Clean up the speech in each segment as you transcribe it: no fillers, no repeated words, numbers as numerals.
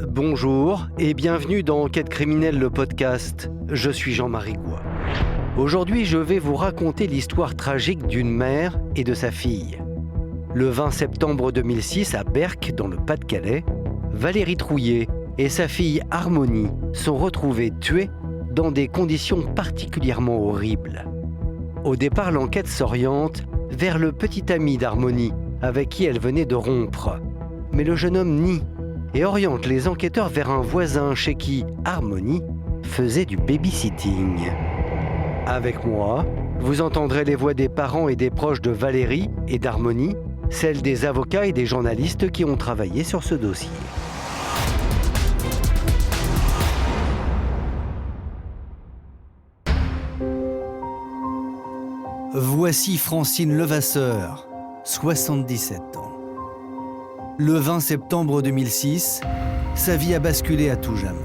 Bonjour et bienvenue dans Enquête criminelle, le podcast. Je suis Jean-Marie Goua. Aujourd'hui, je vais vous raconter l'histoire tragique d'une mère et de sa fille. Le 20 septembre 2006, à Berck, dans le Pas-de-Calais, Valérie Trouillet et sa fille Harmonie sont retrouvées tuées dans des conditions particulièrement horribles. Au départ, l'enquête s'oriente vers le petit ami d'Harmonie, avec qui elle venait de rompre. Mais le jeune homme nie et oriente les enquêteurs vers un voisin chez qui Harmonie faisait du babysitting. Avec moi, vous entendrez les voix des parents et des proches de Valérie et d'Harmonie, celles des avocats et des journalistes qui ont travaillé sur ce dossier. Voici Francine Levasseur, 77 ans. Le 20 septembre 2006, sa vie a basculé à tout jamais.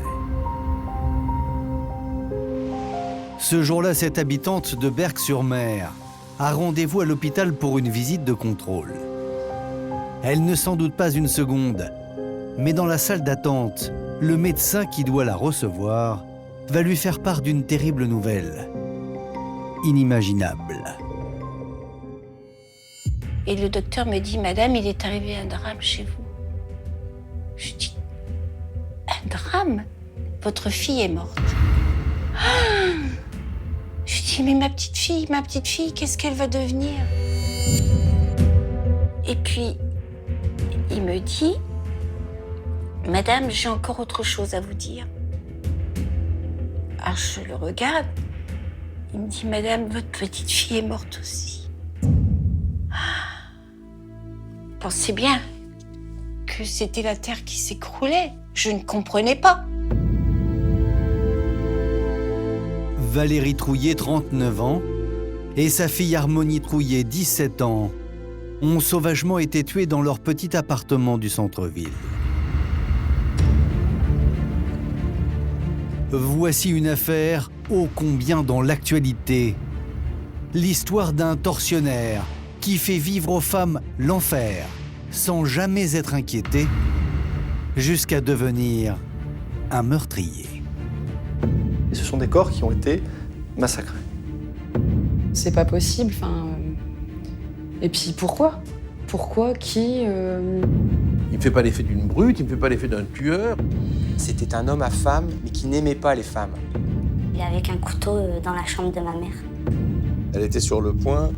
Ce jour-là, cette habitante de Berck-sur-Mer a rendez-vous à l'hôpital pour une visite de contrôle. Elle ne s'en doute pas une seconde, mais dans la salle d'attente, le médecin qui doit la recevoir va lui faire part d'une terrible nouvelle. Inimaginable. Et le docteur me dit « Madame, il est arrivé un drame chez vous. » Je dis « Un drame? Votre fille est morte. » Je dis « Mais ma petite fille, qu'est-ce qu'elle va devenir ?» Et puis, il me dit « Madame, j'ai encore autre chose à vous dire. » Alors je le regarde. Il me dit « Madame, votre petite fille est morte aussi. » Pensez bien que c'était la terre qui s'écroulait. Je ne comprenais pas. Valérie Trouillet, 39 ans, et sa fille Harmonie Trouillet, 17 ans, ont sauvagement été tuées dans leur petit appartement du centre-ville. Voici une affaire ô combien dans l'actualité. L'histoire d'un tortionnaire qui fait vivre aux femmes l'enfer sans jamais être inquiété, jusqu'à devenir un meurtrier. Et ce sont des corps qui ont été massacrés. C'est pas possible, Et puis pourquoi ? Pourquoi ? Qui Il ne fait pas l'effet d'une brute, il ne fait pas l'effet d'un tueur. C'était un homme à femme, mais qui n'aimait pas les femmes. Il avait un couteau dans la chambre de ma mère. Elle était sur le point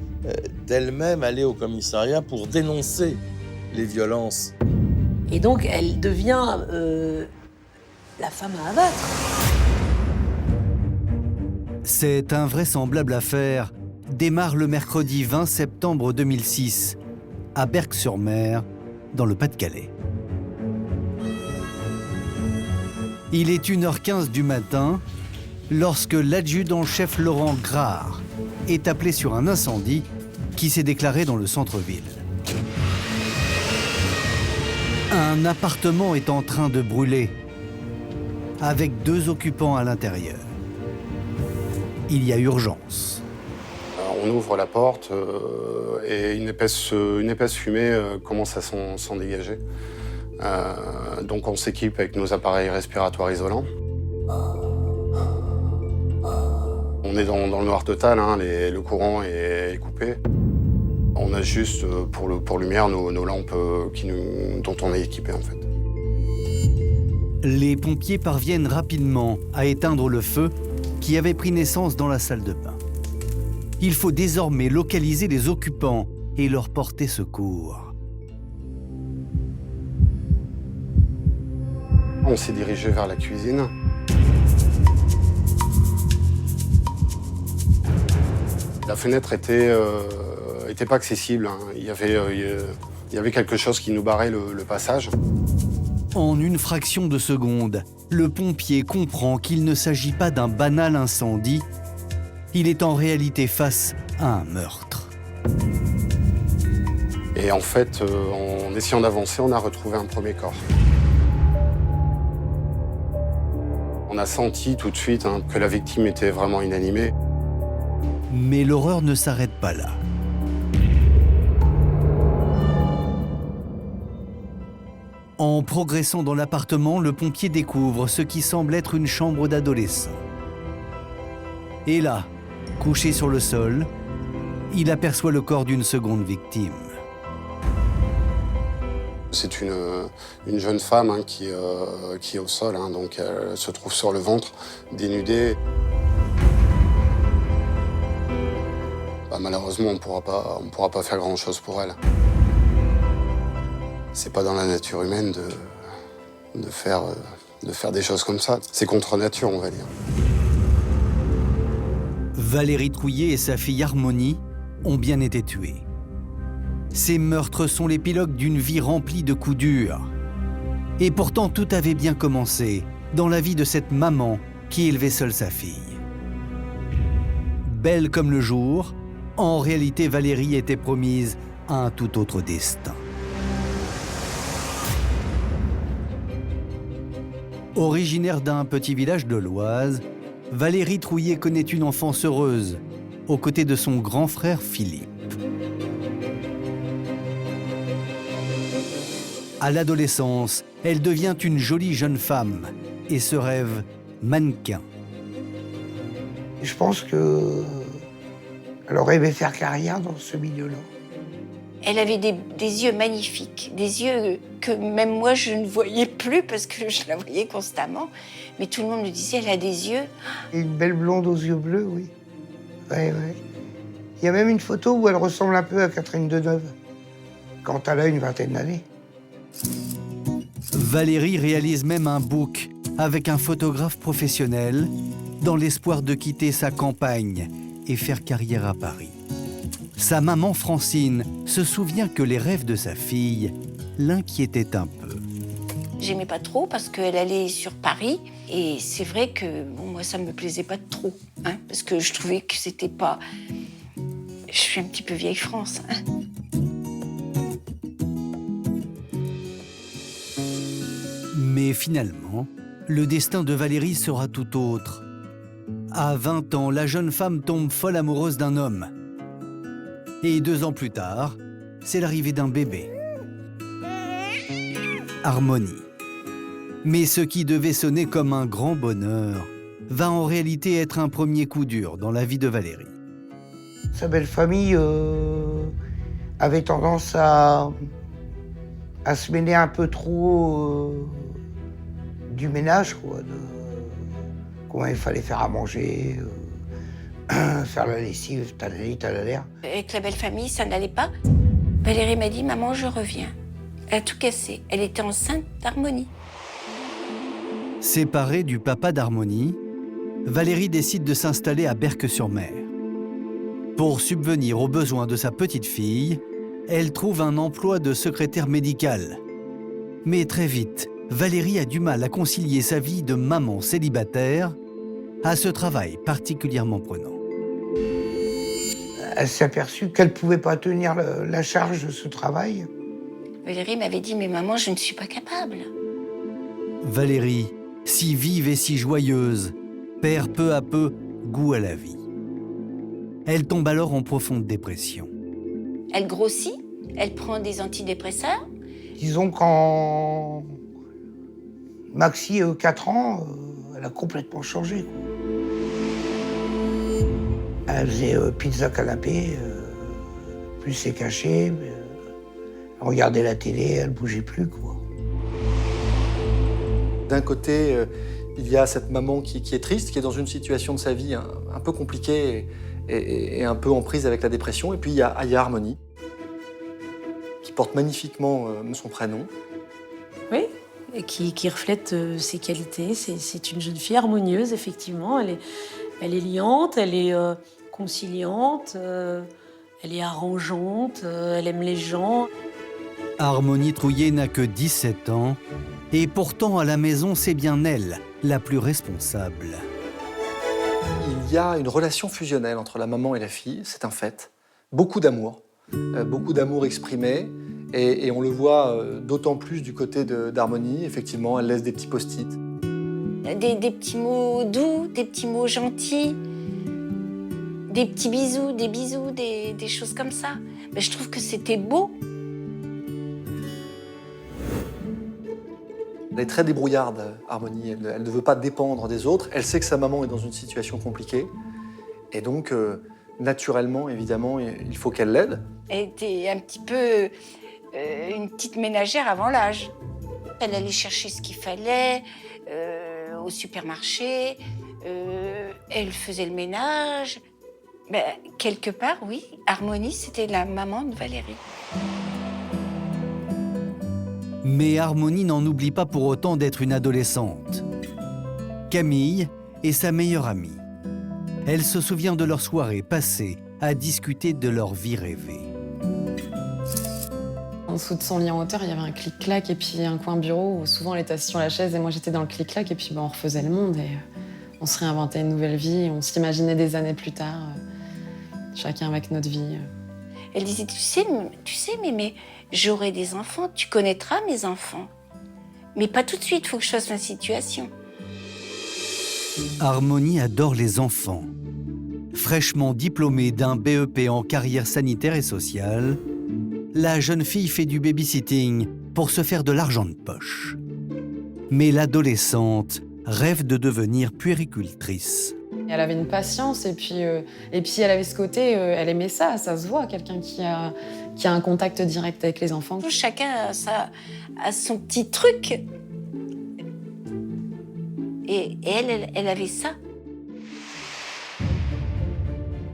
d'elle-même aller au commissariat pour dénoncer les violences. Et donc, elle devient la femme à abattre. Cette invraisemblable affaire démarre le mercredi 20 septembre 2006, à Berck-sur-Mer, dans le Pas-de-Calais. Il est 1h15 du matin lorsque l'adjudant-chef Laurent Grard est appelé sur un incendie qui s'est déclaré dans le centre-ville. Un appartement est en train de brûler, avec 2 occupants à l'intérieur. Il y a urgence. On ouvre la porte et une épaisse fumée commence à s'en dégager. Donc on s'équipe avec nos appareils respiratoires isolants. On est dans le noir total, le courant est coupé. On a juste pour lumière nos lampes dont on est équipé en fait. Les pompiers parviennent rapidement à éteindre le feu qui avait pris naissance dans la salle de bain. Il faut désormais localiser les occupants et leur porter secours. On s'est dirigé vers la cuisine. La fenêtre était pas accessible. Il y avait quelque chose qui nous barrait le passage. En une fraction de seconde, le pompier comprend qu'il ne s'agit pas d'un banal incendie. Il est en réalité face à un meurtre. Et en fait, en essayant d'avancer, on a retrouvé un premier corps. On a senti tout de suite que la victime était vraiment inanimée. Mais l'horreur ne s'arrête pas là. En progressant dans l'appartement, le pompier découvre ce qui semble être une chambre d'adolescent. Et là, couché sur le sol, il aperçoit le corps d'une seconde victime. C'est une jeune femme qui est au sol, donc elle se trouve sur le ventre, dénudée. Malheureusement, on ne pourra pas faire grand-chose pour elle. C'est pas dans la nature humaine de faire des choses comme ça. C'est contre nature, on va dire. Valérie Trouillet et sa fille Harmonie ont bien été tués. Ces meurtres sont l'épilogue d'une vie remplie de coups durs. Et pourtant, tout avait bien commencé dans la vie de cette maman qui élevait seule sa fille. Belle comme le jour, en réalité, Valérie était promise à un tout autre destin. Originaire d'un petit village de l'Oise, Valérie Trouillet connaît une enfance heureuse, aux côtés de son grand frère Philippe. À l'adolescence, elle devient une jolie jeune femme et se rêve mannequin. Je pense qu'elle aurait aimé faire carrière dans ce milieu-là. Elle avait des yeux magnifiques, des yeux que même moi je ne voyais plus parce que je la voyais constamment. Mais tout le monde me disait, elle a des yeux. Une belle blonde aux yeux bleus, oui. Ouais. Il y a même une photo où elle ressemble un peu à Catherine Deneuve, quand elle a une vingtaine d'années. Valérie réalise même un book avec un photographe professionnel dans l'espoir de quitter sa campagne et faire carrière à Paris. Sa maman Francine se souvient que les rêves de sa fille l'inquiétaient un peu. J'aimais pas trop parce qu'elle allait sur Paris et c'est vrai que moi ça me plaisait pas trop, parce que je trouvais que c'était pas... Je suis un petit peu vieille France. Mais finalement, le destin de Valérie sera tout autre. À 20 ans, la jeune femme tombe folle amoureuse d'un homme. Et 2 ans plus tard, c'est l'arrivée d'un bébé. Harmonie. Mais ce qui devait sonner comme un grand bonheur va en réalité être un premier coup dur dans la vie de Valérie. Sa belle famille avait tendance à se mêler un peu trop du ménage, quoi, de comment il fallait faire à manger, faire la lessive, talalère. Avec la belle famille, ça n'allait pas. Valérie m'a dit, maman, je reviens. Elle a tout cassé. Elle était enceinte d'Harmonie. Séparée du papa d'Harmonie, Valérie décide de s'installer à Berck-sur-Mer. Pour subvenir aux besoins de sa petite fille, elle trouve un emploi de secrétaire médicale. Mais très vite, Valérie a du mal à concilier sa vie de maman célibataire à ce travail particulièrement prenant. Elle s'est aperçue qu'elle ne pouvait pas tenir la charge de ce travail. Valérie m'avait dit, mais maman, je ne suis pas capable. Valérie, si vive et si joyeuse, perd peu à peu goût à la vie. Elle tombe alors en profonde dépression. Elle grossit, elle prend des antidépresseurs. Disons qu'en maxi 4 ans, elle a complètement changé, quoi. Elle faisait pizza canapé, plus c'est caché, elle regardait la télé, elle bougeait plus, quoi. D'un côté, il y a cette maman qui est triste, qui est dans une situation de sa vie un peu compliquée et un peu en prise avec la dépression. Et puis il y a Harmonie, qui porte magnifiquement son prénom. Oui, et qui reflète ses qualités. C'est une jeune fille harmonieuse, effectivement. Elle est liante, elle est conciliante, elle est arrangeante, elle aime les gens. Harmonie Trouillet n'a que 17 ans, et pourtant à la maison, c'est bien elle, la plus responsable. Il y a une relation fusionnelle entre la maman et la fille, c'est un fait. Beaucoup d'amour exprimé, et on le voit d'autant plus du côté d'Harmonie. Effectivement, elle laisse des petits post-it. Des petits mots doux, des petits mots gentils, des petits bisous, des choses comme ça. Mais je trouve que c'était beau. Elle est très débrouillarde, Harmonie. Elle ne veut pas dépendre des autres. Elle sait que sa maman est dans une situation compliquée. Et donc, naturellement, évidemment, il faut qu'elle l'aide. Elle était un petit peu une petite ménagère avant l'âge. Elle allait chercher ce qu'il fallait au supermarché. Elle faisait le ménage. Ben, quelque part, oui, Harmonie, c'était la maman de Valérie. Mais Harmonie n'en oublie pas pour autant d'être une adolescente. Camille est sa meilleure amie. Elle se souvient de leur soirée passée à discuter de leur vie rêvée. En dessous de son lit en hauteur, il y avait un clic-clac et puis un coin bureau où souvent elle était assise sur la chaise et moi j'étais dans le clic-clac et puis on refaisait le monde et on se réinventait une nouvelle vie et on s'imaginait des années plus tard, chacun avec notre vie. Elle disait, tu sais, mais j'aurai des enfants, tu connaîtras mes enfants. Mais pas tout de suite, il faut que je fasse ma situation. Harmonie adore les enfants. Fraîchement diplômée d'un BEP en carrière sanitaire et sociale, la jeune fille fait du babysitting pour se faire de l'argent de poche. Mais l'adolescente rêve de devenir puéricultrice. Elle avait une patience et puis elle avait ce côté, elle aimait ça se voit, quelqu'un qui a un contact direct avec les enfants. Chacun a son petit truc. Et elle avait ça.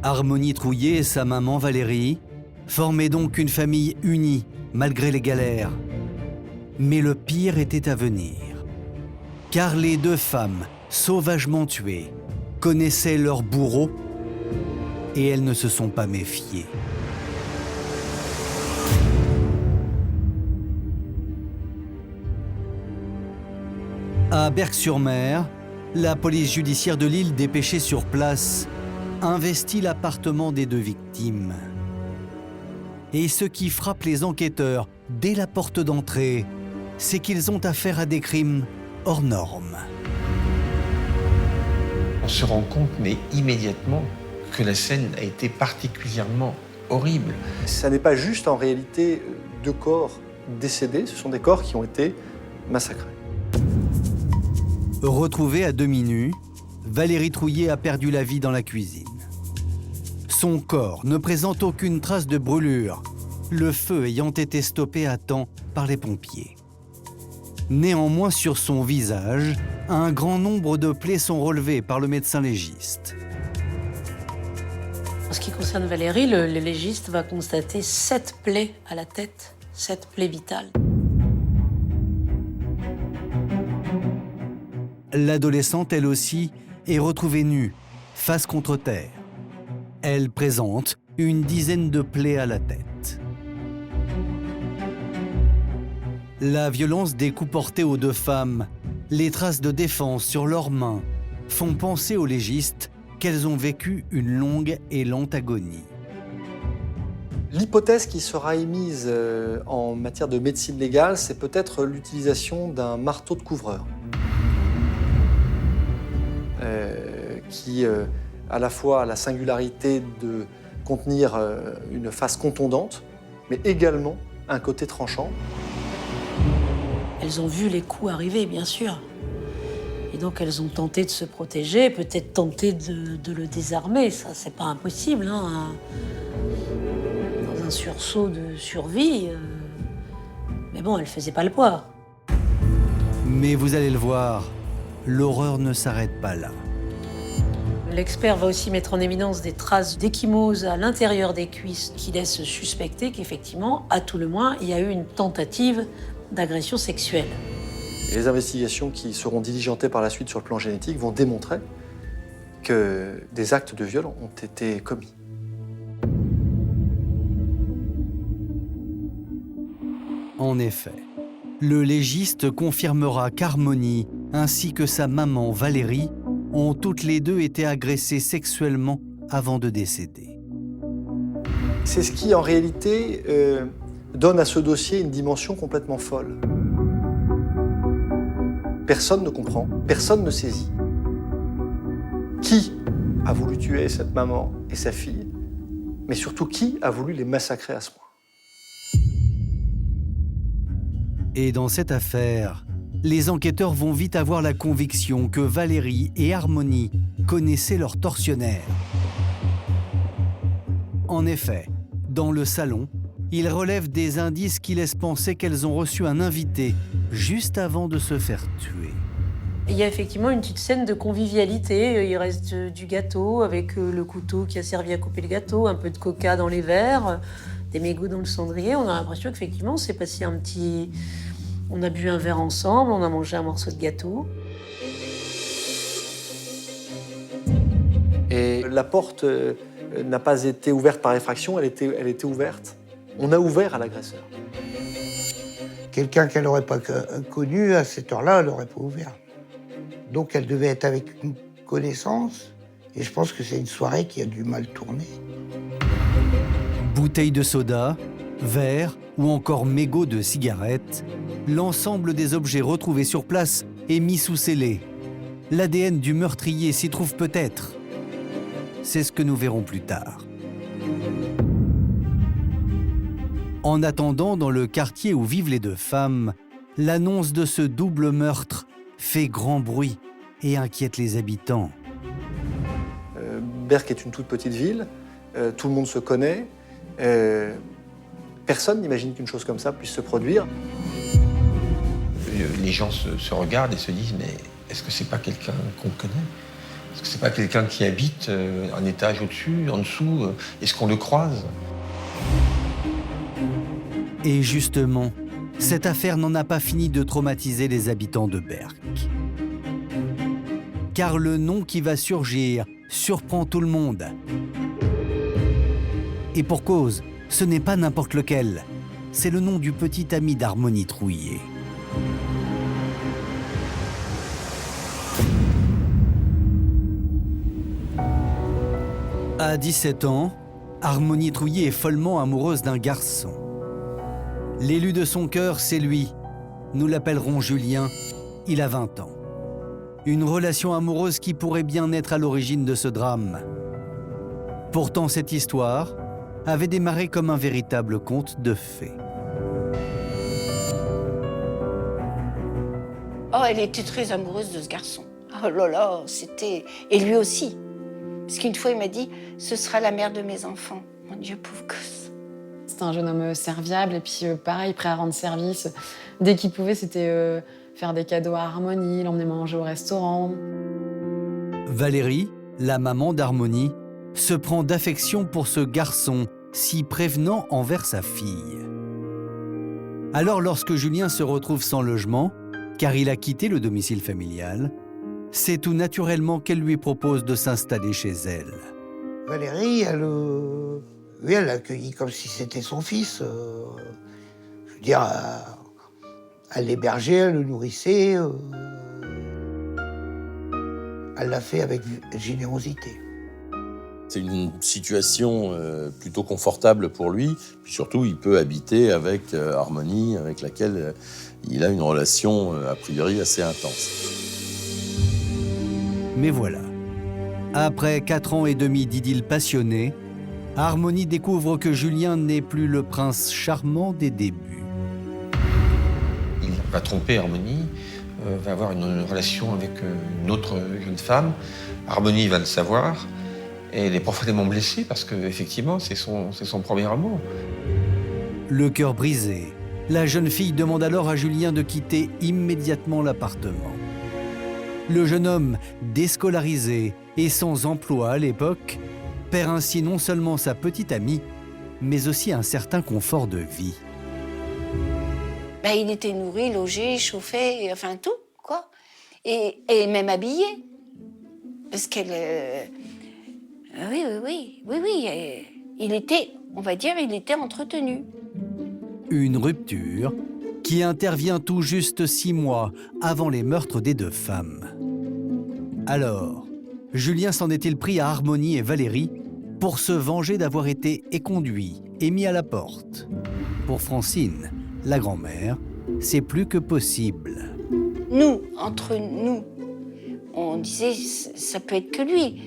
Harmonie Trouillet et sa maman Valérie formaient donc une famille unie malgré les galères. Mais le pire était à venir. Car les deux femmes, sauvagement tuées, connaissaient leur bourreau et elles ne se sont pas méfiées. À Berck-sur-Mer, la police judiciaire de Lille, dépêchée sur place, investit l'appartement des deux victimes. Et ce qui frappe les enquêteurs dès la porte d'entrée, c'est qu'ils ont affaire à des crimes hors normes. On se rend compte, mais immédiatement, que la scène a été particulièrement horrible. Ça n'est pas juste en réalité deux corps décédés, ce sont des corps qui ont été massacrés. Retrouvée à demi nue, Valérie Trouillet a perdu la vie dans la cuisine. Son corps ne présente aucune trace de brûlure, le feu ayant été stoppé à temps par les pompiers. Néanmoins, sur son visage, un grand nombre de plaies sont relevées par le médecin légiste. En ce qui concerne Valérie, le légiste va constater 7 plaies à la tête, 7 plaies vitales. L'adolescente, elle aussi, est retrouvée nue, face contre terre. Elle présente une dizaine de plaies à la tête. La violence des coups portés aux deux femmes, les traces de défense sur leurs mains, font penser aux légistes qu'elles ont vécu une longue et lente agonie. L'hypothèse qui sera émise en matière de médecine légale, c'est peut-être l'utilisation d'un marteau de couvreur. Qui à la fois a la singularité de contenir une face contondante, mais également un côté tranchant. Elles ont vu les coups arriver, bien sûr. Et donc elles ont tenté de se protéger, peut-être tenté de le désarmer. Ça, c'est pas impossible, hein. Dans un sursaut de survie. Mais bon, elles faisaient pas le poids. Mais vous allez le voir, l'horreur ne s'arrête pas là. L'expert va aussi mettre en évidence des traces d'ecchymose à l'intérieur des cuisses qui laissent suspecter qu'effectivement, à tout le moins, il y a eu une tentative d'agression sexuelle. Et les investigations qui seront diligentées par la suite sur le plan génétique vont démontrer que des actes de viol ont été commis. En effet, le légiste confirmera qu'Harmonie ainsi que sa maman Valérie ont toutes les deux été agressées sexuellement avant de décéder. C'est ce qui, en réalité, donne à ce dossier une dimension complètement folle. Personne ne comprend, personne ne saisit. Qui a voulu tuer cette maman et sa fille, mais surtout qui a voulu les massacrer à ce point? Et dans cette affaire, les enquêteurs vont vite avoir la conviction que Valérie et Harmonie connaissaient leur tortionnaire. En effet, dans le salon, ils relèvent des indices qui laissent penser qu'elles ont reçu un invité juste avant de se faire tuer. Il y a effectivement une petite scène de convivialité. Il reste du gâteau avec le couteau qui a servi à couper le gâteau, un peu de coca dans les verres, des mégots dans le cendrier. On a l'impression qu'effectivement, c'est passé un petit... On a bu un verre ensemble, on a mangé un morceau de gâteau. Et la porte n'a pas été ouverte par effraction, elle était ouverte. On a ouvert à l'agresseur. Quelqu'un qu'elle n'aurait pas connu, à cette heure-là, elle n'aurait pas ouvert. Donc elle devait être avec une connaissance, et je pense que c'est une soirée qui a dû mal tourner. Bouteilles de soda, verres ou encore mégots de cigarettes, l'ensemble des objets retrouvés sur place est mis sous scellé. L'ADN du meurtrier s'y trouve peut-être. C'est ce que nous verrons plus tard. En attendant, dans le quartier où vivent les deux femmes, l'annonce de ce double meurtre fait grand bruit et inquiète les habitants. Berck est une toute petite ville, tout le monde se connaît. Personne n'imagine qu'une chose comme ça puisse se produire. Les gens se regardent et se disent « mais est-ce que c'est pas quelqu'un qu'on connaît ? Est-ce que c'est pas quelqu'un qui habite un étage au-dessus, en dessous ? Est-ce qu'on le croise ?» Et justement, cette affaire n'en a pas fini de traumatiser les habitants de Berck. Car le nom qui va surgir surprend tout le monde. Et pour cause, ce n'est pas n'importe lequel. C'est le nom du petit ami d'Harmonie Trouillet. À 17 ans, Harmonie Trouillet est follement amoureuse d'un garçon. L'élu de son cœur, c'est lui. Nous l'appellerons Julien. Il a 20 ans. Une relation amoureuse qui pourrait bien être à l'origine de ce drame. Pourtant, cette histoire avait démarré comme un véritable conte de fées. Oh, elle était très amoureuse de ce garçon. Oh là là, c'était... Et lui aussi. Parce qu'une fois, il m'a dit « Ce sera la mère de mes enfants. » Mon Dieu, pauvre gosse. C'était un jeune homme serviable et puis pareil, prêt à rendre service. Dès qu'il pouvait, c'était faire des cadeaux à Harmonie, l'emmener manger au restaurant. Valérie, la maman d'Harmonie, se prend d'affection pour ce garçon si prévenant envers sa fille. Alors lorsque Julien se retrouve sans logement, car il a quitté le domicile familial, c'est tout naturellement qu'elle lui propose de s'installer chez elle. Valérie, elle l'a accueilli comme si c'était son fils. Je veux dire, elle l'hébergeait, elle le nourrissait. Elle l'a fait avec générosité. C'est une situation plutôt confortable pour lui. Puis surtout, il peut habiter avec Harmonie, avec laquelle il a une relation a priori assez intense. Mais voilà, après 4 ans et demi d'idylle passionnée, Harmonie découvre que Julien n'est plus le prince charmant des débuts. Il va tromper Harmonie, va avoir une relation avec une autre jeune femme. Harmonie va le savoir et elle est profondément blessée parce qu'effectivement, c'est son premier amour. Le cœur brisé, la jeune fille demande alors à Julien de quitter immédiatement l'appartement. Le jeune homme, déscolarisé et sans emploi à l'époque, perd ainsi non seulement sa petite amie, mais aussi un certain confort de vie. Ben, il était nourri, logé, chauffé, enfin tout, quoi. Et même habillé. Parce qu'elle... Oui. Il était, on va dire, il était entretenu. Une rupture qui intervient tout juste 6 mois avant les meurtres des deux femmes. Alors, Julien s'en est-il pris à Harmonie et Valérie pour se venger d'avoir été éconduit et mis à la porte. Pour Francine, la grand-mère, c'est plus que possible. Nous, entre nous, on disait ça peut être que lui.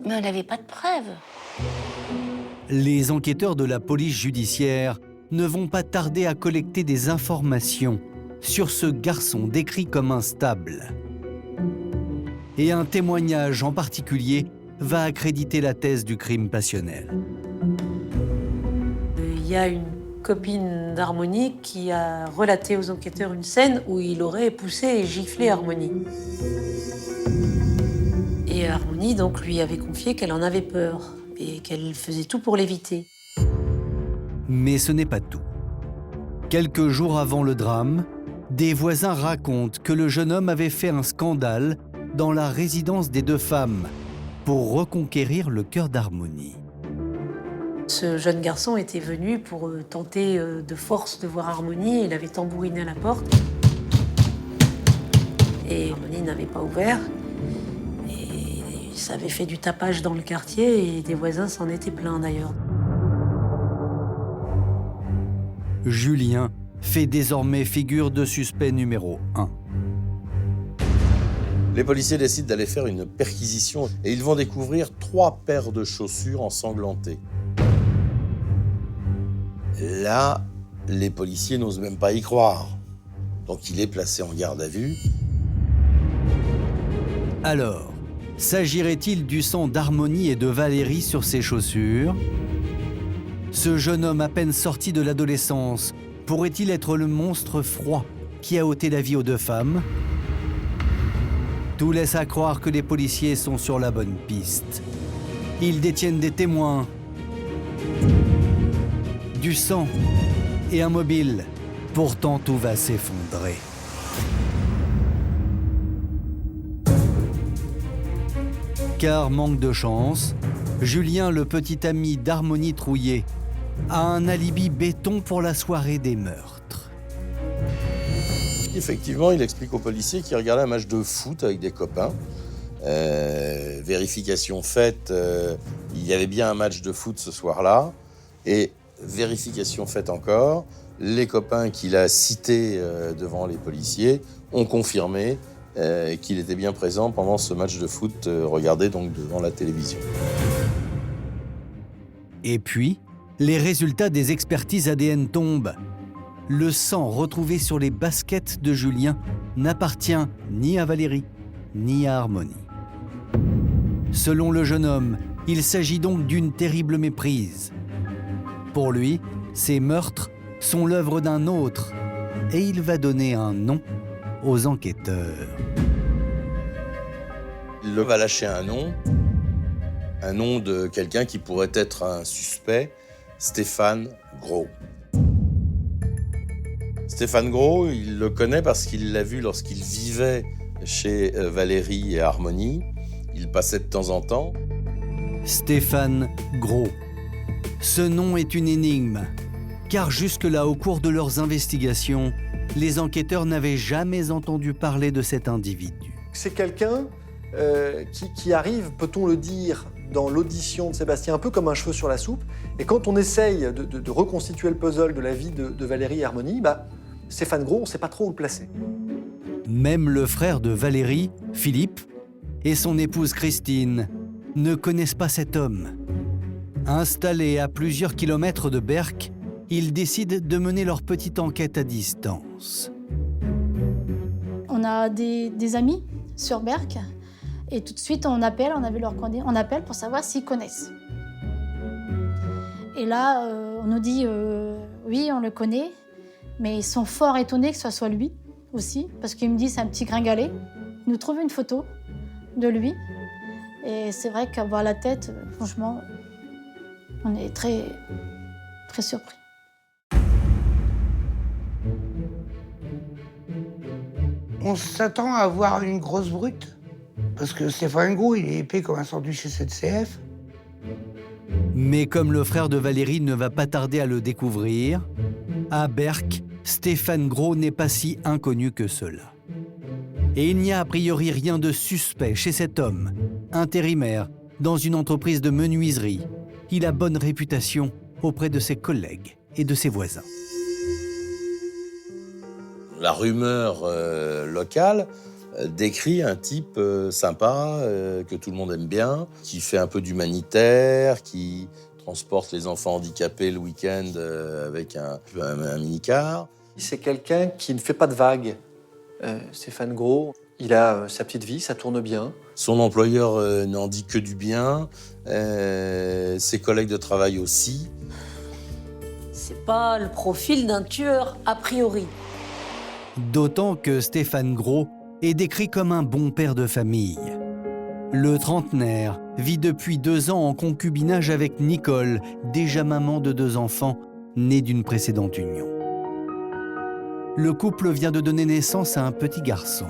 Mais on n'avait pas de preuves. Les enquêteurs de la police judiciaire ne vont pas tarder à collecter des informations sur ce garçon décrit comme instable. Et un témoignage en particulier va accréditer la thèse du crime passionnel. Il y a une copine d'Harmonie qui a relaté aux enquêteurs une scène où il aurait poussé et giflé Harmonie. Et Harmonie donc lui avait confié qu'elle en avait peur et qu'elle faisait tout pour l'éviter. Mais ce n'est pas tout. Quelques jours avant le drame, des voisins racontent que le jeune homme avait fait un scandale dans la résidence des deux femmes pour reconquérir le cœur d'Harmonie. Ce jeune garçon était venu pour tenter de force de voir Harmonie. Il avait tambouriné à la porte. Et Harmonie n'avait pas ouvert. Et ça avait fait du tapage dans le quartier et des voisins s'en étaient plaints d'ailleurs. Julien fait désormais figure de suspect numéro 1. Les policiers décident d'aller faire une perquisition et ils vont découvrir 3 paires de chaussures ensanglantées. Là, les policiers n'osent même pas y croire. Donc il est placé en garde à vue. Alors, s'agirait-il du sang d'Harmonie et de Valérie sur ses chaussures? Ce jeune homme à peine sorti de l'adolescence pourrait-il être le monstre froid qui a ôté la vie aux deux femmes? Tout laisse à croire que les policiers sont sur la bonne piste. Ils détiennent des témoins, du sang et un mobile. Pourtant, tout va s'effondrer. Car, manque de chance, Julien, le petit ami d'Harmonie Trouillet, a un alibi béton pour la soirée des meurtres. Effectivement, il explique aux policiers qu'il regardait un match de foot avec des copains. Vérification faite, il y avait bien un match de foot ce soir-là. Et vérification faite encore, les copains qu'il a cités devant les policiers ont confirmé qu'il était bien présent pendant ce match de foot regardé donc devant la télévision. Et puis, les résultats des expertises ADN tombent. Le sang retrouvé sur les baskets de Julien n'appartient ni à Valérie, ni à Harmonie. Selon le jeune homme, il s'agit donc d'une terrible méprise. Pour lui, ces meurtres sont l'œuvre d'un autre et il va donner un nom aux enquêteurs. Il va lâcher un nom de quelqu'un qui pourrait être un suspect, Stéphane Gros. Stéphane Gros, il le connaît parce qu'il l'a vu lorsqu'il vivait chez Valérie et Harmonie. Il passait de temps en temps. Stéphane Gros. Ce nom est une énigme, car jusque-là, au cours de leurs investigations, les enquêteurs n'avaient jamais entendu parler de cet individu. C'est quelqu'un qui arrive, peut-on le dire, dans l'audition de Sébastien, un peu comme un cheveu sur la soupe. Et quand on essaye de reconstituer le puzzle de la vie de Valérie et Harmonie, Stéphane Gros, on ne sait pas trop où le placer. Même le frère de Valérie, Philippe, et son épouse Christine ne connaissent pas cet homme. Installés à plusieurs kilomètres de Berck, ils décident de mener leur petite enquête à distance. On a des amis sur Berck et tout de suite on appelle, on avait leur coordonnée, on appelle pour savoir s'ils connaissent. Et là, on nous dit oui, on le connaît, mais ils sont fort étonnés que ce soit lui aussi, parce qu'ils me disent c'est un petit gringalet. Ils nous trouvent une photo de lui et c'est vrai qu'à voir la tête, franchement, on est très, très surpris. On s'attend à voir une grosse brute, parce que Stéphane Gros, il est épais comme un sandwich SNCF. Mais comme le frère de Valérie ne va pas tarder à le découvrir, à Berck, Stéphane Gros n'est pas si inconnu que cela. Et il n'y a a priori rien de suspect chez cet homme, intérimaire, dans une entreprise de menuiserie. Il a bonne réputation auprès de ses collègues et de ses voisins. La rumeur locale décrit un type sympa, que tout le monde aime bien, qui fait un peu d'humanitaire, qui transporte les enfants handicapés le week-end avec un mini-car. C'est quelqu'un qui ne fait pas de vagues. Stéphane Gros, il a sa petite vie, ça tourne bien. Son employeur n'en dit que du bien, ses collègues de travail aussi. C'est pas le profil d'un tueur a priori. D'autant que Stéphane Gros est décrit comme un bon père de famille. Le trentenaire vit depuis 2 ans en concubinage avec Nicole, déjà maman de 2 enfants, nés d'une précédente union. Le couple vient de donner naissance à un petit garçon.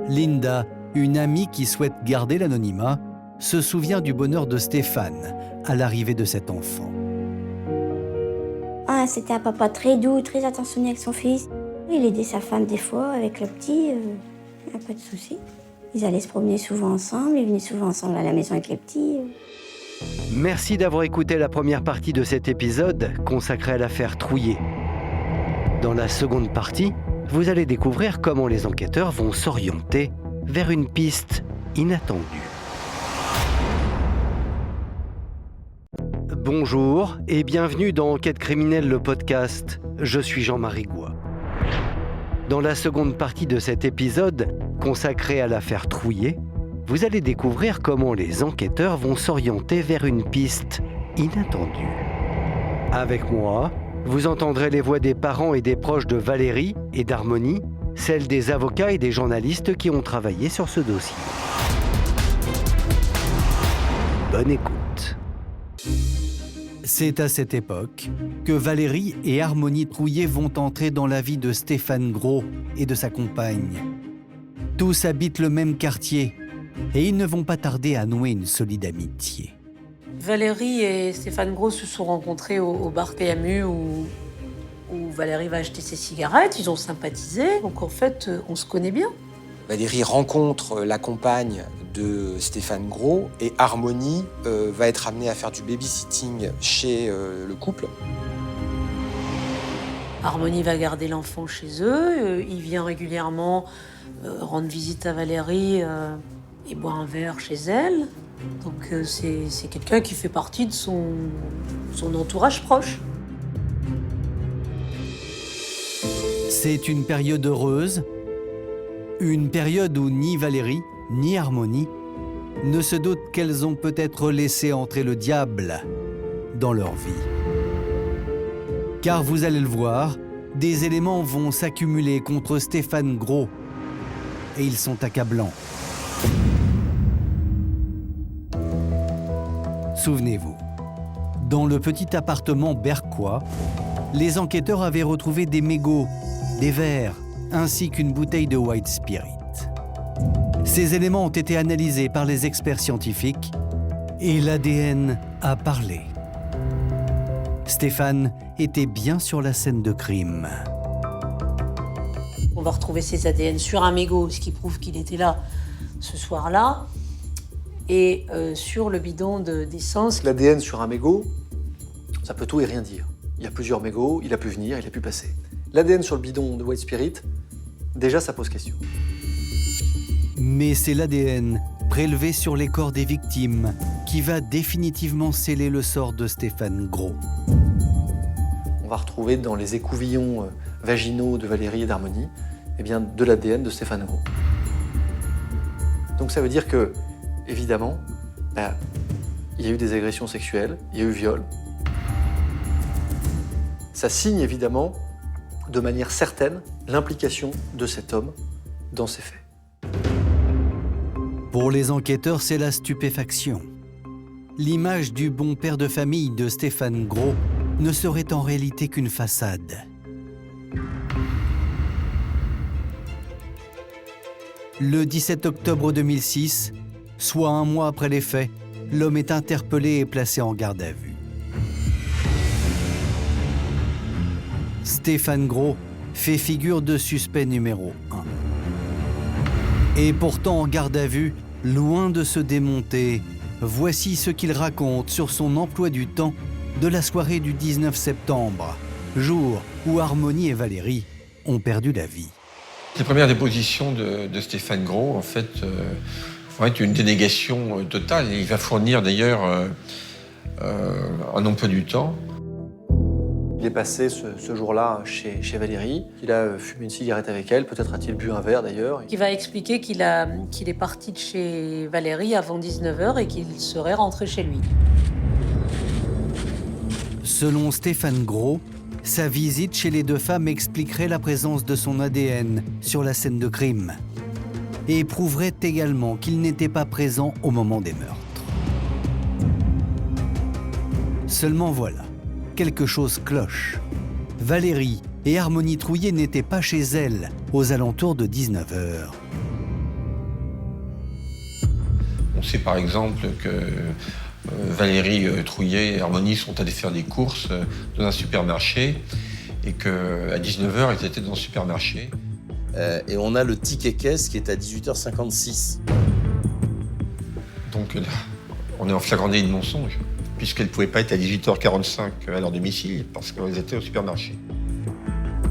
Linda, une amie qui souhaite garder l'anonymat, se souvient du bonheur de Stéphane à l'arrivée de cet enfant. Ah, c'était un papa très doux, très attentionné avec son fils. Il aidait sa femme des fois avec le petit, pas de souci. Ils allaient se promener souvent ensemble, ils venaient souvent ensemble à la maison avec les petits. Merci d'avoir écouté la première partie de cet épisode consacré à l'affaire Trouillet. Dans la seconde partie, vous allez découvrir comment les enquêteurs vont s'orienter vers une piste inattendue. Bonjour et bienvenue dans Enquête criminelle, le podcast. Je suis Jean-Marie Goua. Dans la seconde partie de cet épisode, consacré à l'affaire Trouillet, vous allez découvrir comment les enquêteurs vont s'orienter vers une piste inattendue. Avec moi, vous entendrez les voix des parents et des proches de Valérie et d'Harmonie, celles des avocats et des journalistes qui ont travaillé sur ce dossier. Bonne écoute. C'est à cette époque que Valérie et Harmonie Trouillet vont entrer dans la vie de Stéphane Gros et de sa compagne. Tous habitent le même quartier et ils ne vont pas tarder à nouer une solide amitié. Valérie et Stéphane Gros se sont rencontrés au bar PMU où Valérie va acheter ses cigarettes. Ils ont sympathisé, donc en fait, on se connaît bien. Valérie rencontre la compagne de Stéphane Gros et Harmonie va être amenée à faire du babysitting chez le couple. Harmonie va garder l'enfant chez eux. Il vient régulièrement rendre visite à Valérie et boire un verre chez elle. Donc c'est quelqu'un qui fait partie de son entourage proche. C'est une période heureuse, une période où ni Valérie ni Harmonie ne se doutent qu'elles ont peut-être laissé entrer le diable dans leur vie. Car vous allez le voir, des éléments vont s'accumuler contre Stéphane Gros et ils sont accablants. Souvenez-vous, dans le petit appartement berquois, les enquêteurs avaient retrouvé des mégots, des verres, ainsi qu'une bouteille de White Spirit. Ces éléments ont été analysés par les experts scientifiques et l'ADN a parlé. Stéphane était bien sur la scène de crime. On va retrouver ses ADN sur un mégot, ce qui prouve qu'il était là ce soir-là, et sur le bidon d'essence. L'ADN sur un mégot, ça peut tout et rien dire. Il y a plusieurs mégots, il a pu venir, il a pu passer. L'ADN sur le bidon de White Spirit, déjà ça pose question. Mais c'est l'ADN prélevé sur les corps des victimes qui va définitivement sceller le sort de Stéphane Gros. On va retrouver dans les écouvillons vaginaux de Valérie et d'Harmonie de l'ADN de Stéphane Gros. Donc ça veut dire que, évidemment, il y a eu des agressions sexuelles, il y a eu viol. Ça signe évidemment, de manière certaine, l'implication de cet homme dans ces faits. Pour les enquêteurs, c'est la stupéfaction. L'image du bon père de famille de Stéphane Gros ne serait en réalité qu'une façade. Le 17 octobre 2006, soit un mois après les faits, l'homme est interpellé et placé en garde à vue. Stéphane Gros fait figure de suspect numéro 1. Et pourtant en garde à vue, loin de se démonter, voici ce qu'il raconte sur son emploi du temps de la soirée du 19 septembre, jour où Harmonie et Valérie ont perdu la vie. Les premières dépositions de Stéphane Gros, en fait, vont être une dénégation totale. Il va fournir d'ailleurs un emploi du temps. Il est passé ce jour-là chez Valérie. Il a fumé une cigarette avec elle. Peut-être a-t-il bu un verre d'ailleurs. Qui va expliquer qu'il est parti de chez Valérie avant 19h et qu'il serait rentré chez lui. Selon Stéphane Gros, sa visite chez les deux femmes expliquerait la présence de son ADN sur la scène de crime et prouverait également qu'il n'était pas présent au moment des meurtres. Seulement voilà, quelque chose cloche. Valérie et Harmonie Trouillet n'étaient pas chez elles aux alentours de 19h. On sait par exemple que Valérie Trouillet et Harmonie sont allés faire des courses dans un supermarché et qu'à 19h, ils étaient dans le supermarché. Et on a le ticket caisse qui est à 18h56. Donc là, on est en flagrant délit de mensonge, puisqu'elle ne pouvait pas être à 18h45 à leur domicile parce qu'elles étaient au supermarché.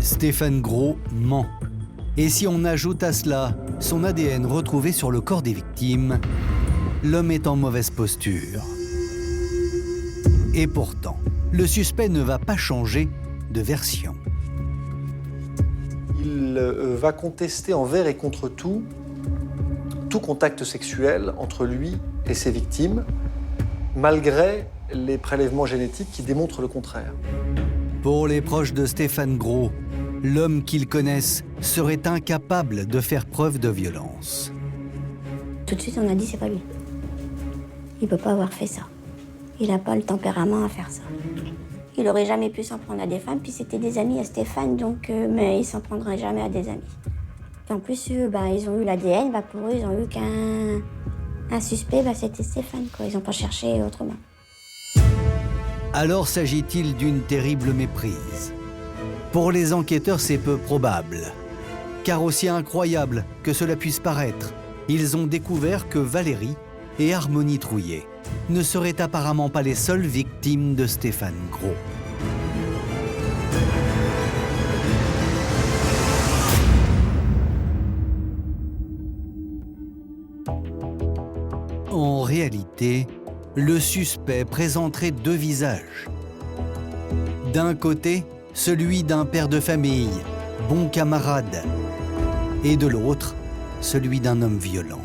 Stéphane Gros ment. Et si on ajoute à cela son ADN retrouvé sur le corps des victimes, l'homme est en mauvaise posture. Et pourtant, le suspect ne va pas changer de version. Il va contester envers et contre tout contact sexuel entre lui et ses victimes, malgré les prélèvements génétiques qui démontrent le contraire. Pour les proches de Stéphane Gros, l'homme qu'ils connaissent serait incapable de faire preuve de violence. Tout de suite, on a dit c'est pas lui. Il peut pas avoir fait ça. Il n'a pas le tempérament à faire ça. Il aurait jamais pu s'en prendre à des femmes, puis c'était des amis à Stéphane, donc mais il s'en prendrait jamais à des amis. Et en plus, ils ont eu l'ADN, pour eux, ils ont eu qu'un suspect, c'était Stéphane, quoi. Ils n'ont pas cherché autrement. Alors s'agit-il d'une terrible méprise? Pour les enquêteurs, c'est peu probable. Car aussi incroyable que cela puisse paraître, ils ont découvert que Valérie et Harmonie Trouillet ne seraient apparemment pas les seules victimes de Stéphane Gros. En réalité, le suspect présenterait deux visages. D'un côté, celui d'un père de famille, bon camarade, et de l'autre, celui d'un homme violent.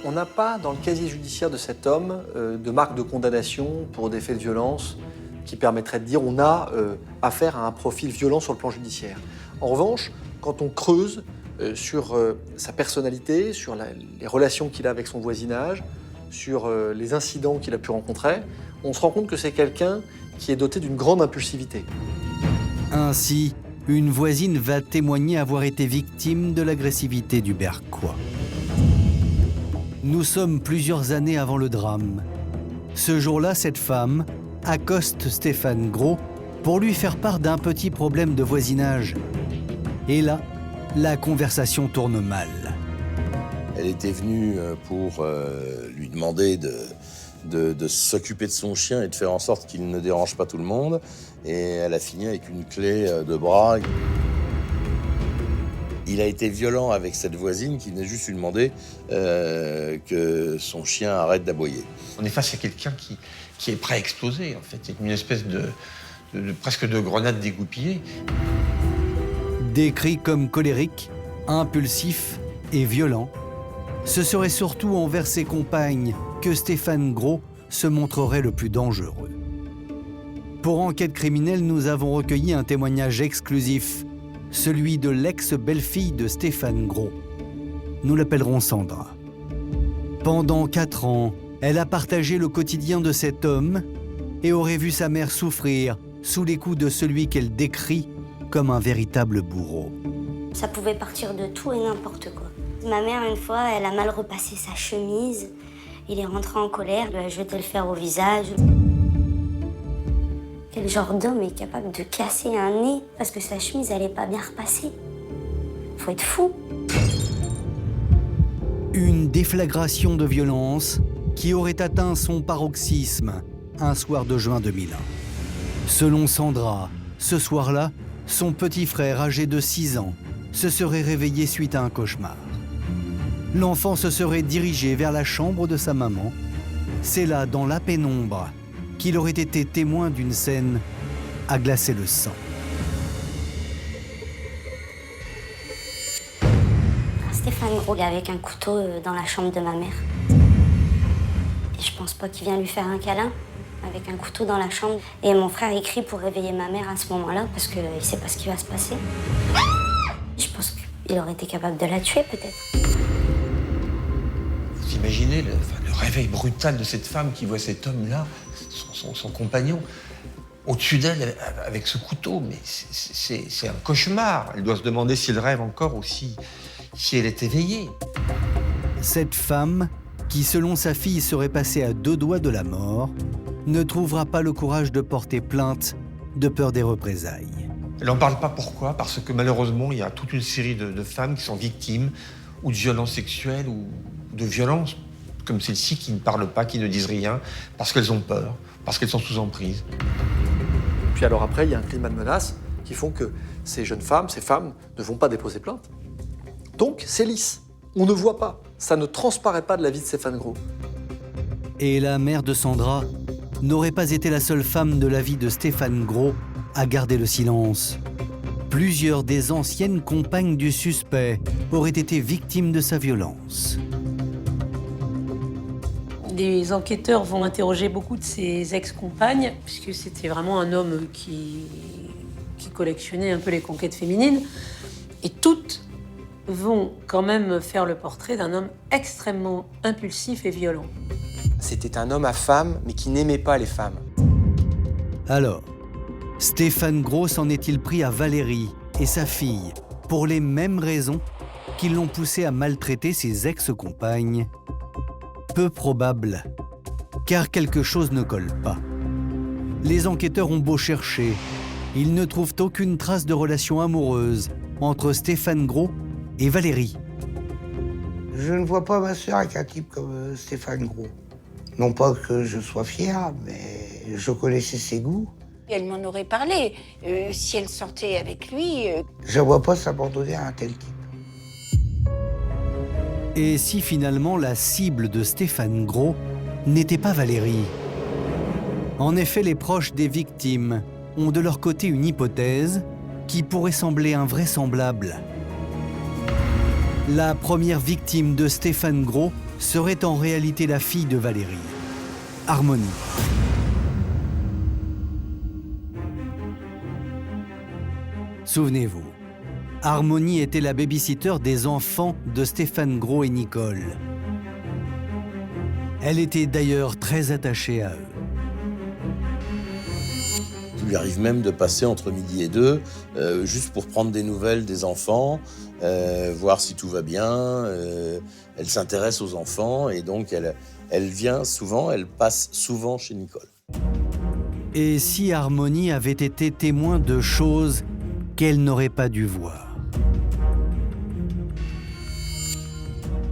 On n'a pas dans le casier judiciaire de cet homme de marque de condamnation pour des faits de violence qui permettrait de dire on a affaire à un profil violent sur le plan judiciaire. En revanche, quand on creuse sur sa personnalité, sur les relations qu'il a avec son voisinage, sur les incidents qu'il a pu rencontrer, on se rend compte que c'est quelqu'un qui est doté d'une grande impulsivité. Ainsi, une voisine va témoigner avoir été victime de l'agressivité du Berquois. Nous sommes plusieurs années avant le drame. Ce jour-là, cette femme accoste Stéphane Gros pour lui faire part d'un petit problème de voisinage. Et là, la conversation tourne mal. Elle était venue pour lui demander de s'occuper de son chien et de faire en sorte qu'il ne dérange pas tout le monde. Et elle a fini avec une clé de bras. Il a été violent avec cette voisine qui venait juste lui demander que son chien arrête d'aboyer. On est face à quelqu'un qui est prêt à exploser, en fait. C'est une espèce presque de grenade dégoupillée. Décrit comme colérique, impulsif et violent, ce serait surtout envers ses compagnes que Stéphane Gros se montrerait le plus dangereux. Pour Enquête criminelle, nous avons recueilli un témoignage exclusif, celui de l'ex-belle-fille de Stéphane Gros. Nous l'appellerons Sandra. Pendant 4 ans, elle a partagé le quotidien de cet homme et aurait vu sa mère souffrir sous les coups de celui qu'elle décrit comme un véritable bourreau. Ça pouvait partir de tout et n'importe quoi. Ma mère, une fois, elle a mal repassé sa chemise. Il est rentré en colère, lui a jeté le fer au visage. Quel genre d'homme est capable de casser un nez parce que sa chemise n'allait pas bien repasser? Faut être fou. Une déflagration de violence qui aurait atteint son paroxysme un soir de juin 2001. Selon Sandra, ce soir-là, son petit frère âgé de 6 ans se serait réveillé suite à un cauchemar. L'enfant se serait dirigé vers la chambre de sa maman. C'est là, dans la pénombre, qu'il aurait été témoin d'une scène à glacer le sang. Stéphane Gros, il est avec un couteau dans la chambre de ma mère. Et je pense pas qu'il vient lui faire un câlin avec un couteau dans la chambre. Et mon frère écrit pour réveiller ma mère à ce moment-là parce qu'il sait pas ce qui va se passer. Je pense qu'il aurait été capable de la tuer peut-être. Vous imaginez le réveil brutal de cette femme qui voit cet homme-là, son compagnon, au-dessus d'elle avec ce couteau. Mais c'est un cauchemar. Elle doit se demander s'il rêve encore ou si elle est éveillée. Cette femme, qui selon sa fille serait passée à 2 doigts de la mort, ne trouvera pas le courage de porter plainte de peur des représailles. Elle n'en parle pas, pourquoi? Parce que malheureusement, il y a toute une série de femmes qui sont victimes ou de violences sexuelles ou de violences comme celle-ci qui ne parlent pas, qui ne disent rien, parce qu'elles ont peur, parce qu'elles sont sous emprise. Puis alors après, il y a un climat de menace qui font que ces jeunes femmes, ces femmes ne vont pas déposer plainte. Donc c'est lisse, on ne voit pas, ça ne transparaît pas de la vie de Stéphane Gros. Et la mère de Sandra n'aurait pas été la seule femme de la vie de Stéphane Gros à garder le silence. Plusieurs des anciennes compagnes du suspect auraient été victimes de sa violence. Des enquêteurs vont interroger beaucoup de ses ex-compagnes, puisque c'était vraiment un homme qui collectionnait un peu les conquêtes féminines. Et toutes vont quand même faire le portrait d'un homme extrêmement impulsif et violent. C'était un homme à femme, mais qui n'aimait pas les femmes. Alors, Stéphane Gros s'en est-il pris à Valérie et sa fille pour les mêmes raisons qui l'ont poussé à maltraiter ses ex-compagnes? Peu probable, car quelque chose ne colle pas. Les enquêteurs ont beau chercher, ils ne trouvent aucune trace de relation amoureuse entre Stéphane Gros et Valérie. Je ne vois pas ma sœur avec un type comme Stéphane Gros. Non pas que je sois fier, mais je connaissais ses goûts. Elle m'en aurait parlé. Si elle sortait avec lui... Je ne vois pas s'abandonner à un tel type. Et si finalement la cible de Stéphane Gros n'était pas Valérie? En effet, les proches des victimes ont de leur côté une hypothèse qui pourrait sembler invraisemblable. La première victime de Stéphane Gros serait en réalité la fille de Valérie, Harmonie. Souvenez-vous, Harmonie était la babysitter des enfants de Stéphane Gros et Nicole. Elle était d'ailleurs très attachée à eux. Il lui arrive même de passer entre midi et 2, juste pour prendre des nouvelles des enfants, voir si tout va bien. Elle s'intéresse aux enfants et donc elle vient souvent, elle passe souvent chez Nicole. Et si Harmonie avait été témoin de choses qu'elle n'aurait pas dû voir?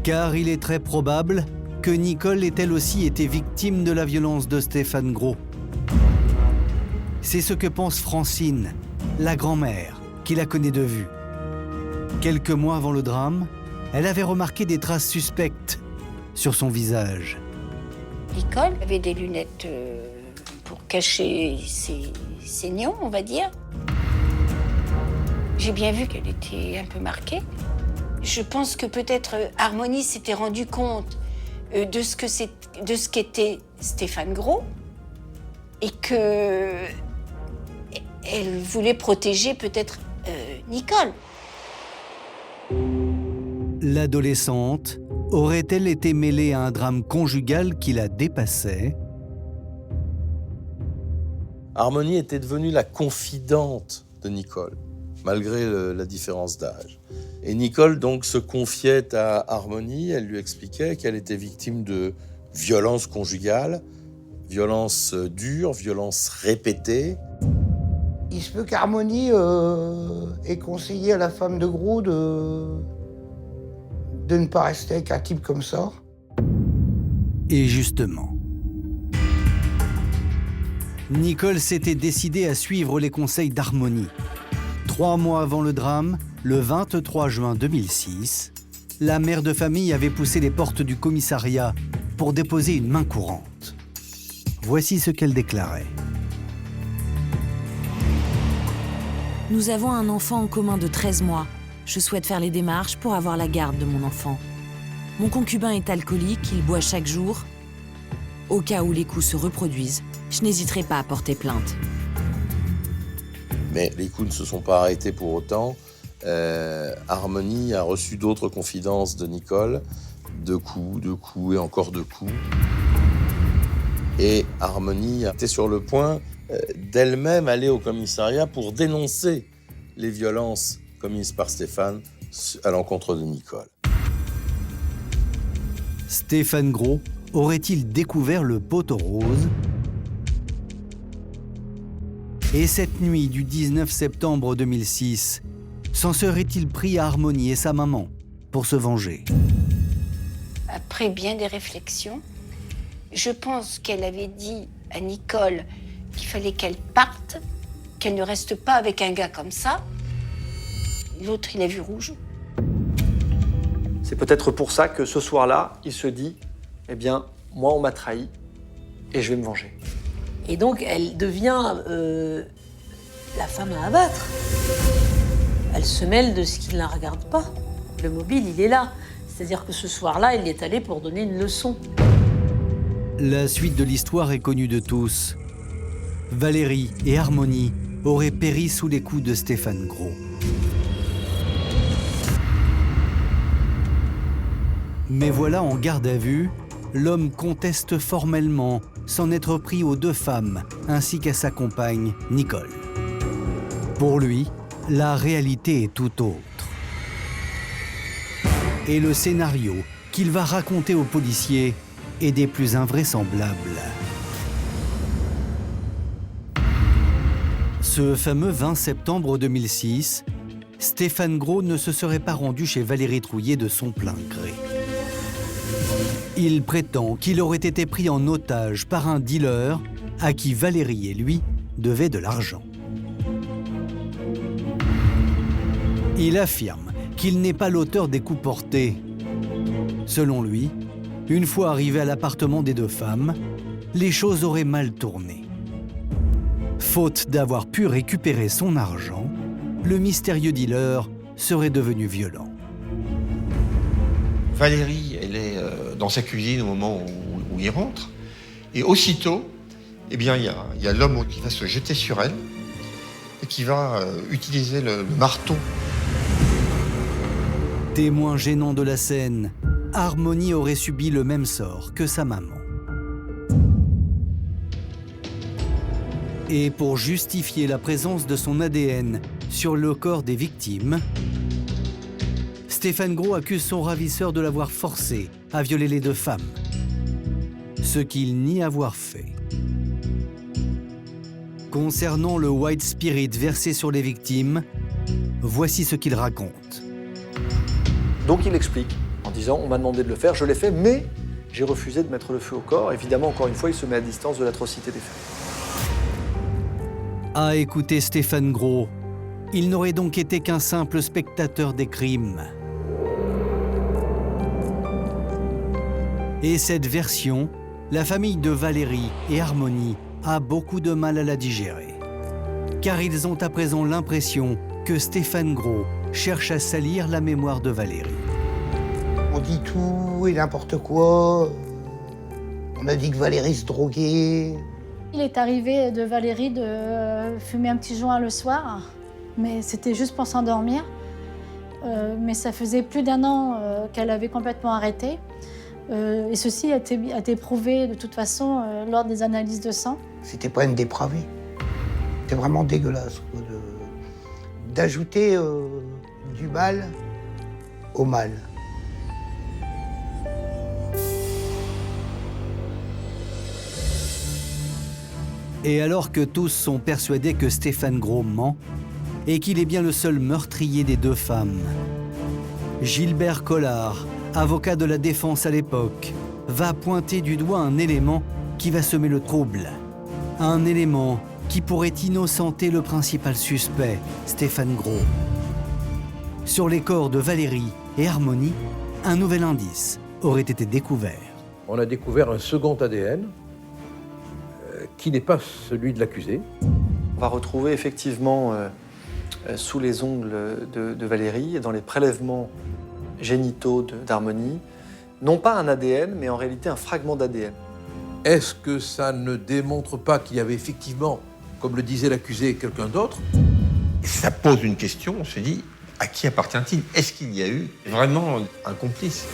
Car il est très probable que Nicole ait elle aussi été victime de la violence de Stéphane Gros. C'est ce que pense Francine, la grand-mère, qui la connaît de vue. Quelques mois avant le drame, elle avait remarqué des traces suspectes sur son visage. Nicole avait des lunettes pour cacher ses saignants, on va dire. J'ai bien vu qu'elle était un peu marquée. Je pense que peut-être Harmonie s'était rendue compte de ce qu'était Stéphane Gros et que elle voulait protéger peut-être Nicole. L'adolescente aurait-elle été mêlée à un drame conjugal qui la dépassait? Harmonie était devenue la confidente de Nicole, malgré la différence d'âge. Et Nicole donc se confiait à Harmonie, elle lui expliquait qu'elle était victime de violences conjugales, violences dures, violences répétées. Il se peut qu'Harmonie ait conseillé à la femme de Gros de ne pas rester avec un type comme ça. Et justement, Nicole s'était décidée à suivre les conseils d'Harmonie. 3 mois avant le drame, le 23 juin 2006, la mère de famille avait poussé les portes du commissariat pour déposer une main courante. Voici ce qu'elle déclarait. Nous avons un enfant en commun de 13 mois. Je souhaite faire les démarches pour avoir la garde de mon enfant. Mon concubin est alcoolique, il boit chaque jour. Au cas où les coups se reproduisent, je n'hésiterai pas à porter plainte. Mais les coups ne se sont pas arrêtés pour autant. Harmonie a reçu d'autres confidences de Nicole, de coups et encore de coups. Et Harmonie était sur le point d'elle-même aller au commissariat pour dénoncer les violences commises par Stéphane à l'encontre de Nicole. Stéphane Gros aurait-il découvert le poteau rose? Et cette nuit du 19 septembre 2006, s'en serait-il pris à Harmonie et sa maman pour se venger? Après bien des réflexions, je pense qu'elle avait dit à Nicole qu'il fallait qu'elle parte, qu'elle ne reste pas avec un gars comme ça. L'autre, il a vu rouge. C'est peut-être pour ça que ce soir-là, il se dit « Eh bien, moi, on m'a trahi et je vais me venger. » Et donc, elle devient la femme à abattre. Elle se mêle de ce qui ne la regarde pas. Le mobile, il est là. C'est-à-dire que ce soir-là, il y est allé pour donner une leçon. La suite de l'histoire est connue de tous. Valérie et Harmonie auraient péri sous les coups de Stéphane Gros. Mais voilà, en garde à vue, l'homme conteste formellement s'en être pris aux 2 femmes ainsi qu'à sa compagne, Nicole. Pour lui, la réalité est tout autre. Et le scénario qu'il va raconter aux policiers est des plus invraisemblables. Ce fameux 20 septembre 2006, Stéphane Gros ne se serait pas rendu chez Valérie Trouillet de son plein gré. Il prétend qu'il aurait été pris en otage par un dealer à qui Valérie et lui devaient de l'argent. Il affirme qu'il n'est pas l'auteur des coups portés. Selon lui, une fois arrivé à l'appartement des 2 femmes, les choses auraient mal tourné. Faute d'avoir pu récupérer son argent, le mystérieux dealer serait devenu violent. Valérie, elle est dans sa cuisine au moment où il rentre. Et aussitôt, eh bien, il y a l'homme qui va se jeter sur elle et qui va utiliser le marteau. Témoin gênant de la scène, Harmonie aurait subi le même sort que sa maman. Et pour justifier la présence de son ADN sur le corps des victimes, Stéphane Gros accuse son ravisseur de l'avoir forcé à violer les 2 femmes, ce qu'il nie avoir fait. Concernant le white spirit versé sur les victimes, voici ce qu'il raconte. Donc il explique en disant « On m'a demandé de le faire, je l'ai fait, mais j'ai refusé de mettre le feu au corps. » Évidemment, encore une fois, il se met à distance de l'atrocité des faits. À écouter Stéphane Gros, il n'aurait donc été qu'un simple spectateur des crimes. Et cette version, la famille de Valérie et Harmonie a beaucoup de mal à la digérer. Car ils ont à présent l'impression que Stéphane Gros cherche à salir la mémoire de Valérie. On dit tout et n'importe quoi. On a dit que Valérie se droguait. Il est arrivé de Valérie de fumer un petit joint le soir, mais c'était juste pour s'endormir. Mais ça faisait plus d'1 an qu'elle avait complètement arrêté. Et ceci a été prouvé de toute façon lors des analyses de sang. C'était pas une dépravée. C'était vraiment dégueulasse, quoi, d'ajouter du mal au mal. Et alors que tous sont persuadés que Stéphane Gros ment et qu'il est bien le seul meurtrier des 2 femmes, Gilbert Collard, avocat de la défense à l'époque, va pointer du doigt un élément qui va semer le trouble. Un élément qui pourrait innocenter le principal suspect, Stéphane Gros. Sur les corps de Valérie et Harmonie, un nouvel indice aurait été découvert. On a découvert un second ADN qui n'est pas celui de l'accusé. On va retrouver effectivement sous les ongles de Valérie et dans les prélèvements génitaux d'Harmonie, non pas un ADN, mais en réalité un fragment d'ADN. Est-ce que ça ne démontre pas qu'il y avait effectivement, comme le disait l'accusé, quelqu'un d'autre? Ça pose une question, on se dit, à qui appartient-il? Est-ce qu'il y a eu vraiment un complice?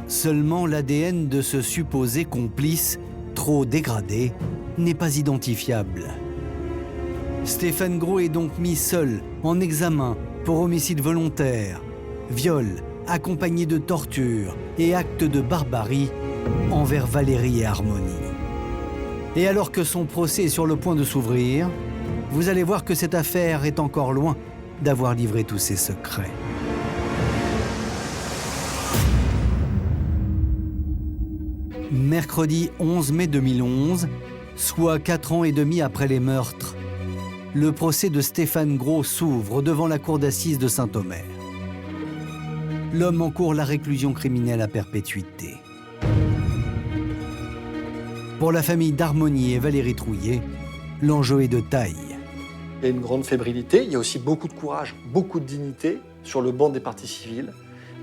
Seulement l'ADN de ce supposé complice, trop dégradé, n'est pas identifiable. Stéphane Gros est donc mis seul en examen pour homicide volontaire, viol, accompagné de torture et actes de barbarie envers Valérie et Harmonie. Et alors que son procès est sur le point de s'ouvrir, vous allez voir que cette affaire est encore loin d'avoir livré tous ses secrets. Mercredi 11 mai 2011, soit 4 ans et demi après les meurtres, le procès de Stéphane Gros s'ouvre devant la cour d'assises de Saint-Omer. L'homme encourt la réclusion criminelle à perpétuité. Pour la famille d'Harmonie et Valérie Trouillet, l'enjeu est de taille. Il y a une grande fébrilité, il y a aussi beaucoup de courage, beaucoup de dignité sur le banc des parties civiles,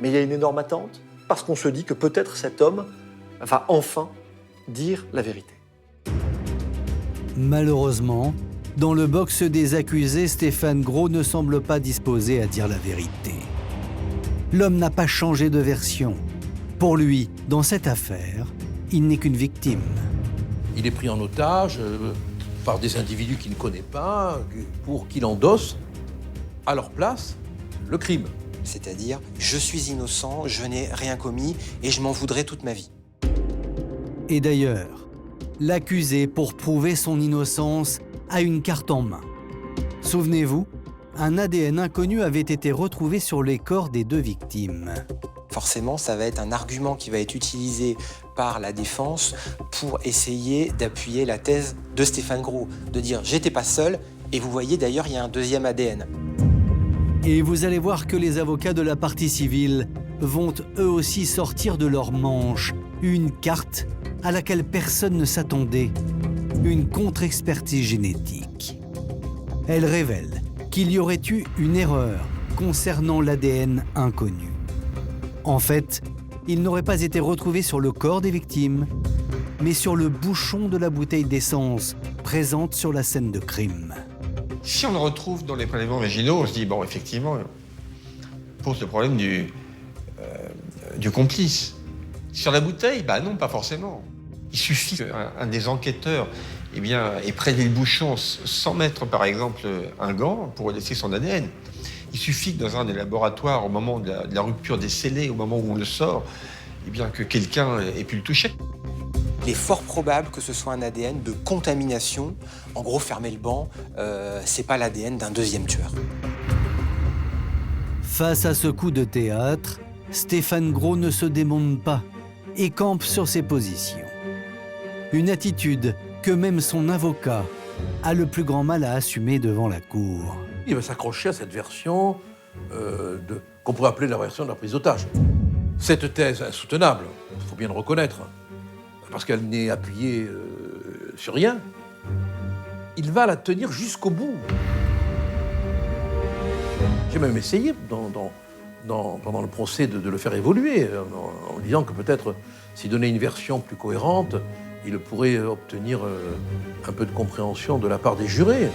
mais il y a une énorme attente parce qu'on se dit que peut-être cet homme va enfin dire la vérité. Malheureusement, dans le box des accusés, Stéphane Gros ne semble pas disposé à dire la vérité. L'homme n'a pas changé de version. Pour lui, dans cette affaire, il n'est qu'une victime. Il est pris en otage par des individus qu'il ne connaît pas, pour qu'il endosse, à leur place, le crime. C'est-à-dire, je suis innocent, je n'ai rien commis et je m'en voudrais toute ma vie. Et d'ailleurs, l'accusé, pour prouver son innocence, a une carte en main. Souvenez-vous, un ADN inconnu avait été retrouvé sur les corps des deux victimes. Forcément, ça va être un argument qui va être utilisé par la défense pour essayer d'appuyer la thèse de Stéphane Gros, de dire « j'étais pas seul » et vous voyez d'ailleurs, il y a un deuxième ADN. Et vous allez voir que les avocats de la partie civile vont eux aussi sortir de leur manche une carte à laquelle personne ne s'attendait, une contre-expertise génétique. Elle révèle qu'il y aurait eu une erreur concernant l'ADN inconnu. En fait, il n'aurait pas été retrouvé sur le corps des victimes, mais sur le bouchon de la bouteille d'essence présente sur la scène de crime. Si on le retrouve dans les prélèvements vaginaux, on se dit, bon, effectivement, on pose le problème du complice. Sur la bouteille, bah non, pas forcément. Il suffit qu'un des enquêteurs ait prélevé le bouchon sans mettre, par exemple, un gant pour laisser son ADN. Il suffit que dans un des laboratoires, au moment de la rupture des scellés, au moment où on le sort, que quelqu'un ait pu le toucher. Il est fort probable que ce soit un ADN de contamination. En gros, fermer le banc, c'est pas l'ADN d'un deuxième tueur. Face à ce coup de théâtre, Stéphane Gros ne se démonte pas et campe sur ses positions. Une attitude que même son avocat a le plus grand mal à assumer devant la cour. Il va s'accrocher à cette version qu'on pourrait appeler la version de la prise d'otage. Cette thèse insoutenable, il faut bien le reconnaître, parce qu'elle n'est appuyée sur rien, il va la tenir jusqu'au bout. J'ai même essayé pendant le procès de le faire évoluer, en disant que peut-être s'il donnait une version plus cohérente, il pourrait obtenir un peu de compréhension de la part des jurés.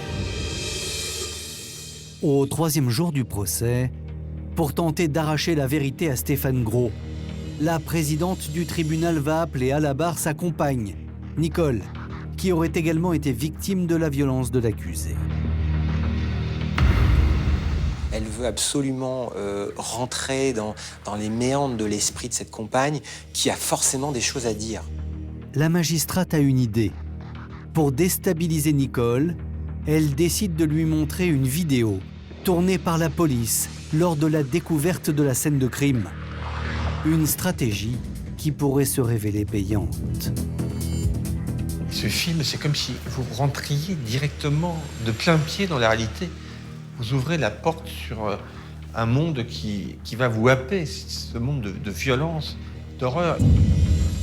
Au troisième jour du procès, pour tenter d'arracher la vérité à Stéphane Gros, la présidente du tribunal va appeler à la barre sa compagne, Nicole, qui aurait également été victime de la violence de l'accusé. Elle veut absolument rentrer dans les méandres de l'esprit de cette compagne qui a forcément des choses à dire. La magistrate a une idée. Pour déstabiliser Nicole, elle décide de lui montrer une vidéo tournée par la police lors de la découverte de la scène de crime. Une stratégie qui pourrait se révéler payante. Ce film, c'est comme si vous rentriez directement de plein pied dans la réalité. Vous ouvrez la porte sur un monde qui va vous happer, ce monde de violence, d'horreur.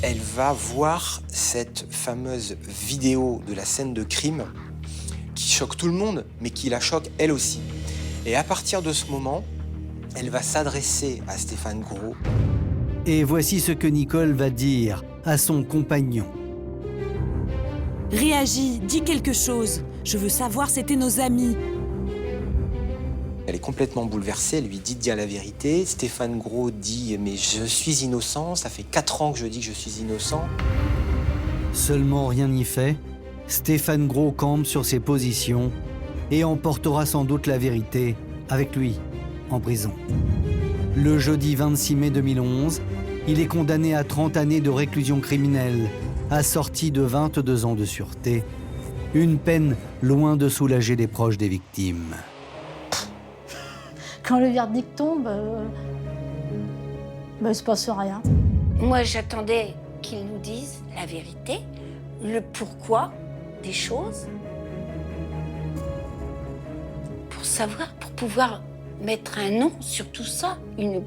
elle va voir cette fameuse vidéo de la scène de crime qui choque tout le monde, mais qui la choque elle aussi. Et à partir de ce moment, elle va s'adresser à Stéphane Gros. Et voici ce que Nicole va dire à son compagnon. Réagis, dis quelque chose. Je veux savoir, c'était nos amis. Elle est complètement bouleversée, elle lui dit de dire la vérité. Stéphane Gros dit « mais je suis innocent, ça fait 4 ans que je dis que je suis innocent ». Seulement rien n'y fait, Stéphane Gros campe sur ses positions et emportera sans doute la vérité avec lui en prison. Le jeudi 26 mai 2011, il est condamné à 30 années de réclusion criminelle, assorti de 22 ans de sûreté, une peine loin de soulager les proches des victimes. Quand le verdict tombe, il ne se passe rien. Moi, j'attendais qu'ils nous disent la vérité, le pourquoi des choses, pour savoir, pour pouvoir mettre un nom sur tout ça, une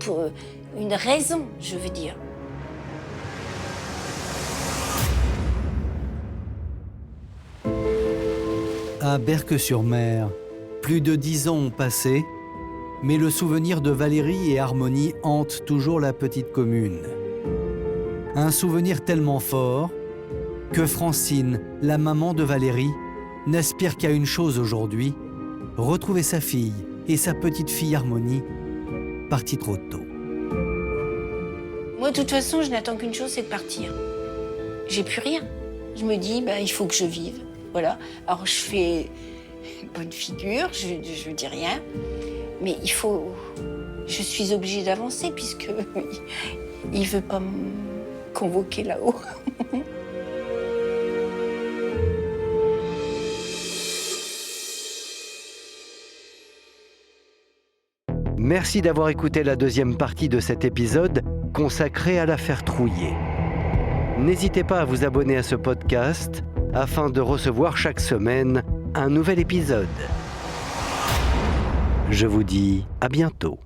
raison, je veux dire. À Berck-sur-Mer, plus de 10 ans ont passé, mais le souvenir de Valérie et Harmonie hante toujours la petite commune. Un souvenir tellement fort que Francine, la maman de Valérie, n'aspire qu'à une chose aujourd'hui, retrouver sa fille et sa petite fille Harmonie, partie trop tôt. Moi, de toute façon, je n'attends qu'une chose, c'est de partir. J'ai plus rien. Je me dis, il faut que je vive. Voilà. Alors, je fais bonne figure, je dis rien. Mais il faut... Je suis obligée d'avancer puisque il veut pas me convoquer là-haut. Merci d'avoir écouté la deuxième partie de cet épisode consacré à l'affaire Trouillet. N'hésitez pas à vous abonner à ce podcast afin de recevoir chaque semaine un nouvel épisode. Je vous dis à bientôt.